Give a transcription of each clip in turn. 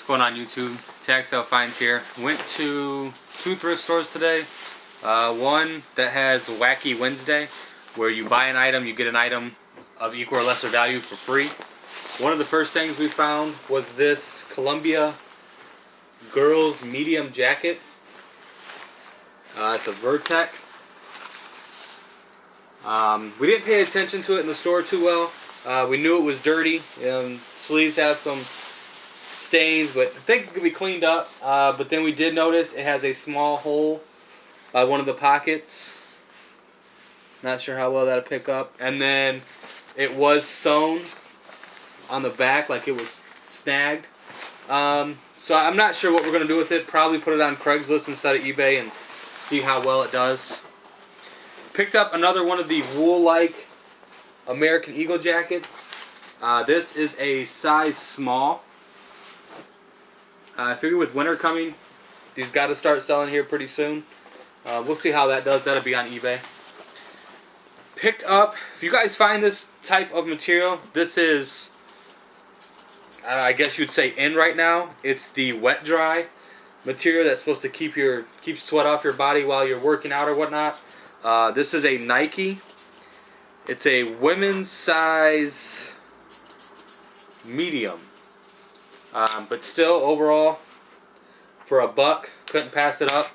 going on YouTube? TagSaleFinds here. Went to 2 thrift stores today. One that has Wacky Wednesday, where you buy an item, you get an item of equal or lesser value for free. One of the first things we found was this Columbia girls medium jacket. It's a Vertec. We didn't pay attention to it in the store too well. We knew it was dirty. Sleeves have some stains, but I think it could be cleaned up. But then we did notice it has a small hole by one of the pockets. Not sure how well that'll pick up. And then it was sewn on the back, like it was snagged. So I'm not sure what we're going to do with it. Probably put it on Craigslist instead of eBay and see how well it does. Picked up another one of the wool-like American Eagle jackets. This is a size small. I figure with winter coming, these got to start selling here pretty soon. We'll see how that does. That'll be on eBay. Picked up, if you guys find this type of material, this is, I guess you'd say in right now. It's the wet dry material that's supposed to keep sweat off your body while you're working out or whatnot. This is a Nike. It's a women's size medium. But still, overall, for $1, couldn't pass it up.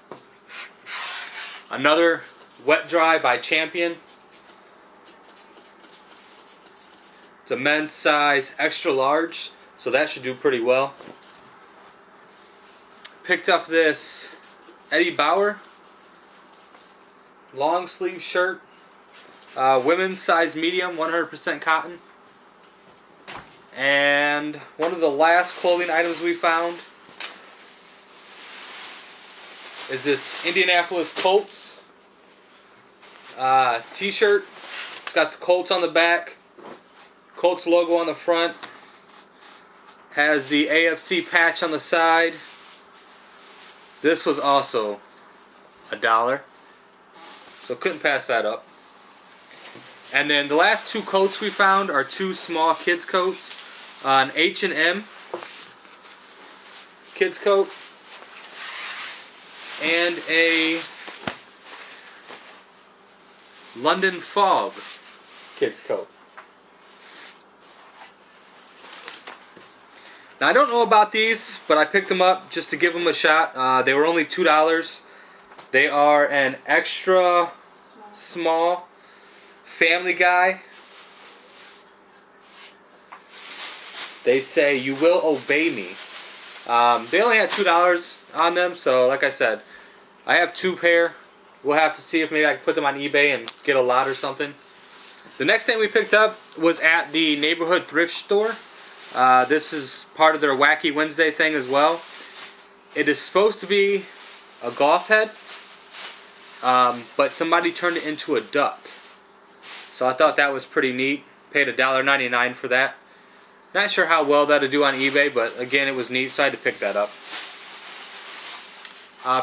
Another wet dry by Champion. It's a men's size extra large, so that should do pretty well. Picked up this Eddie Bauer long sleeve shirt. Women's size medium, 100% cotton. And one of the last clothing items we found is this Indianapolis Colts t-shirt. It's got the Colts on the back, Colts logo on the front, has the AFC patch on the side. This was also $1, so couldn't pass that up. And then the last 2 coats we found are 2 small kids coats. An H&M kids coat and a London Fog kids coat. Now I don't know about these, but I picked them up just to give them a shot. They were only $2. They are an extra small Family Guy. They say, "You will obey me." They only had $2 on them, so like I said, I have 2 pair. We'll have to see if maybe I can put them on eBay and get a lot or something. The next thing we picked up was at the neighborhood thrift store. This is part of their Wacky Wednesday thing as well. It is supposed to be a golf head, but somebody turned it into a duck. So I thought that was pretty neat. Paid $1.99 for that. Not sure how well that'll do on eBay, but again, it was neat, so I had to pick that up.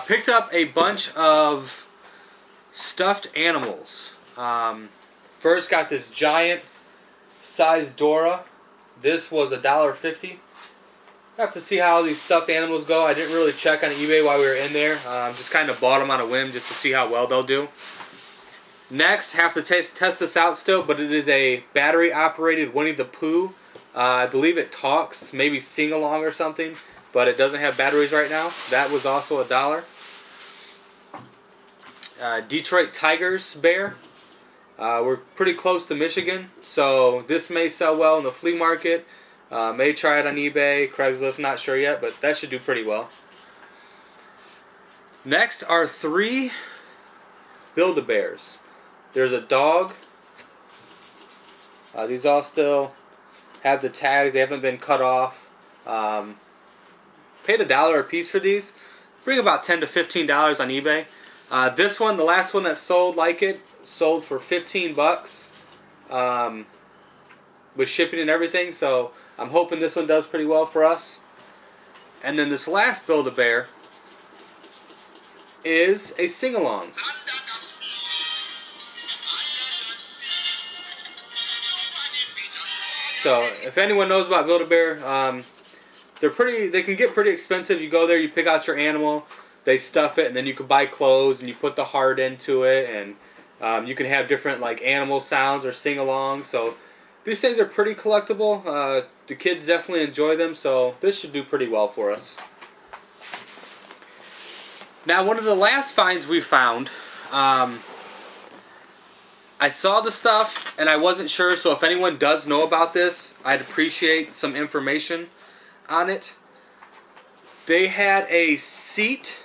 Picked up a bunch of stuffed animals. First got this giant size Dora. This was $1.50. I have to see how these stuffed animals go. I didn't really check on eBay while we were in there. Just kind of bought them on a whim just to see how well they'll do. Next, have to test this out still, but it is a battery-operated Winnie the Pooh. I believe it talks, maybe sing-along or something, but it doesn't have batteries right now. That was also $1. Detroit Tigers bear. We're pretty close to Michigan, so this may sell well in the flea market. May try it on eBay, Craigslist, not sure yet, but that should do pretty well. Next are 3 Build-A-Bears. There's a dog. These all still have the tags. They haven't been cut off. Paid $1 a piece for these. Bring about $10 to $15 on eBay. This one, the last one that sold like it, sold for $15 with shipping and everything. So I'm hoping this one does pretty well for us. And then this last Build-A-Bear is a sing-along. So if anyone knows about Build-A-Bear, They can get pretty expensive. You go there, you pick out your animal, they stuff it, and then you can buy clothes and you put the heart into it, and you can have different like animal sounds or sing along. So these things are pretty collectible. The kids definitely enjoy them, so this should do pretty well for us. Now, one of the last finds we found, I saw the stuff and I wasn't sure, so if anyone does know about this, I'd appreciate some information on it. They had a seat.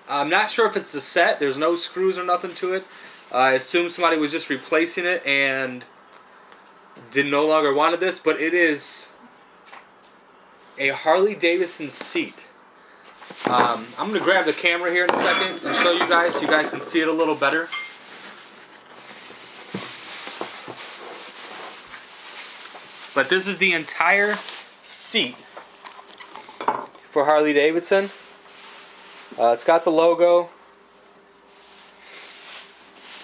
I'm not sure if it's the set. There's no screws or nothing to it. I assume somebody was just replacing it and no longer wanted this, but it is a Harley Davidson seat. I'm going to grab the camera here in a second and show you guys so you guys can see it a little better. But this is the entire seat for Harley Davidson. It's got the logo.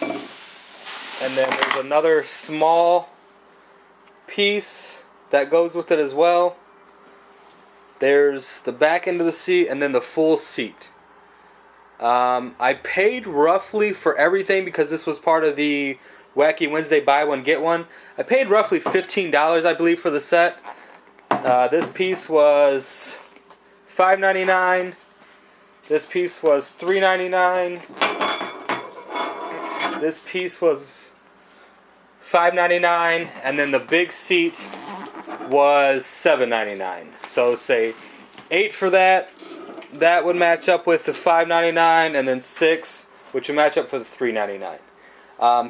And then there's another small piece that goes with it as well. There's the back end of the seat and then the full seat. I paid roughly for everything because this was part of the Wacky Wednesday buy one get one. I paid roughly $15, I believe, for the set. This piece was $5.99. This piece was $3.99. This piece was $5.99, and then the big seat was $7.99. So say $8 for that. That would match up with the $5.99, and then $6, which would match up for the $3.99.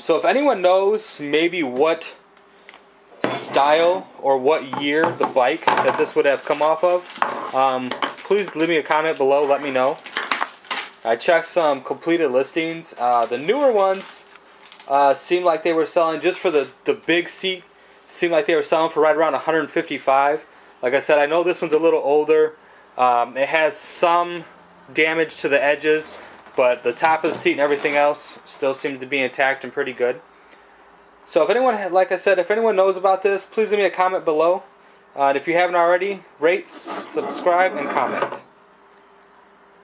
So if anyone knows maybe what style or what year the bike that this would have come off of, please leave me a comment below. Let me know. I checked some completed listings. The newer ones seemed like they were selling just for the big seat. Seemed like they were selling for right around $155. Like I said, I know this one's a little older. It has some damage to the edges, but the top of the seat and everything else still seems to be intact and pretty good. So if anyone, like I said, if anyone knows about this, please leave me a comment below. And if you haven't already, rate, subscribe, and comment.